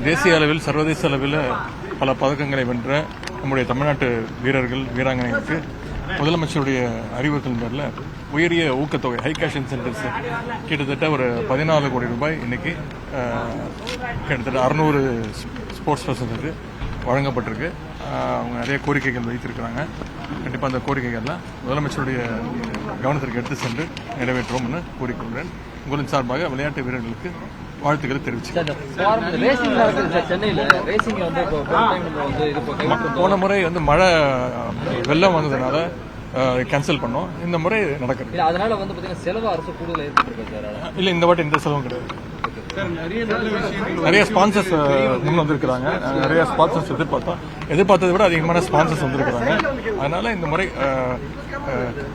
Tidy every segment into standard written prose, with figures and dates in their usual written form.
தேசிய அளவில் சர்வதேச அளவில் பல பதக்கங்களை வென்ற நம்முடைய தமிழ்நாட்டு வீரர்கள் வீராங்கனைகளுக்கு முதலமைச்சருடைய அறிவுறுத்தல் பேரில் உயரிய ஊக்கத்தொகை ஹை கேஷ் இன்சென்டிவ்ஸ் கிட்டத்தட்ட ஒரு 14 கோடி ரூபாய் இன்னைக்கு கிட்டத்தட்ட 600 ஸ்போர்ட்ஸ் பர்சனுக்கு வழங்கப்பட்டிருக்கு. அவங்க நிறைய கோரிக்கைகள் வைத்திருக்கிறாங்க. கண்டிப்பாக அந்த கோரிக்கைகள்லாம் முதலமைச்சருடைய கவனத்திற்கு எடுத்து சென்று நிறைவேற்றுவோம்னு கூறிக்கொள்கிறேன். உங்களின் சார்பாக விளையாட்டு வீரர்களுக்கு வாழ்த்துக்களை தெரிவிச்சுக்கிறேன். போன முறை மழை வெள்ளம் வந்ததுனால கேன்சல் பண்ணோம். இந்த முறை நடக்குது. அதனால பாத்தீங்கன்னா செலவு அரசு கூடுதல் ஏற்பட்டிருக்கு. இல்ல, இந்த வாட்டி எந்த செலவும் கிடையாது. நிறைய ஸ்பான்சர்ஸ் முன் வந்திருக்கிறாங்க. நிறைய ஸ்பான்சர்ஸ் எதிர்பார்த்ததை விட அதிகமான ஸ்பான்சர்ஸ் வந்திருக்கிறாங்க. அதனால இந்த முறை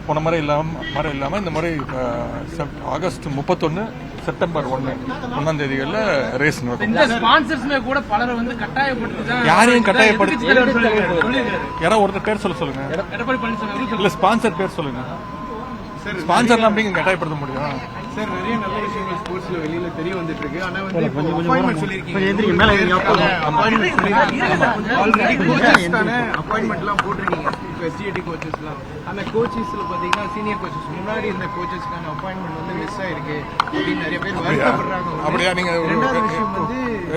போன முறை இல்லாம இந்த முறை ஆகஸ்ட் 31 செப்டம்பர் 1ஆம் தேதிகளில் ரேஸ் நடக்கும். யாரையும் கட்டாயப்படுத்தி யாராவது ஒருத்தர் பேர் சொல்லுங்க. இல்ல, ஸ்பான்சர் பேர் சொல்லுங்க. ஸ்பான்சர்லாம் அப்படிங்க கட்டாயப்படுத்த முடியும். சார், நிறைய நல்ல விஷயங்கள் ஸ்போர்ட்ஸ்ல வெளியில தெரிய வந்துட்டு இருக்கு. ஆனா அப்பாயின்மெண்ட்லாம் போட்டிருக்கீங்க. எஸ்டிஏடி கோச்சஸ்லாம் அந்த கோச்சஸ்ல பாத்தீங்கன்னா சீனியர் கோச்சஸ் முன்னாடி இந்த கோச்சஸ்க்கான அப்பாயின்மெண்ட் மிஸ் ஆயிருக்கு அப்படின்னு நிறைய பேர் வருத்தப்படுறாங்க. அப்படியா? நீங்க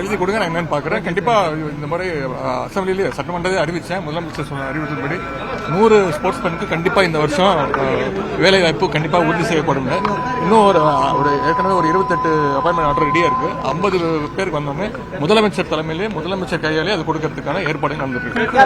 எழுதி கொடுங்க, நான் என்னன்னு பாக்குறேன். கண்டிப்பா இந்த முறை அசம்பிளிலேயே சட்டமன்றத்தை அறிவிச்சேன். முதலமைச்சர் சொன்ன அறிவித்தபடி 100 ஸ்போர்ட்ஸ் மேனுக்கு கண்டிப்பா இந்த வருஷம் வேலை வாய்ப்பு கண்டிப்பா உறுதி செய்யப்படும். இன்னும் ஒரு ஏற்கனவே ஒரு 28 அப்பாயின்மெண்ட் ஆர்டர் ரெடியா இருக்கு. 50 பேருக்கு வந்தோமே முதலமைச்சர் தலைமையிலே முதலமைச்சர் கையாலே அது கொடுக்கறதுக்கான ஏற்பாடு நடந்துட்டு இருக்கு.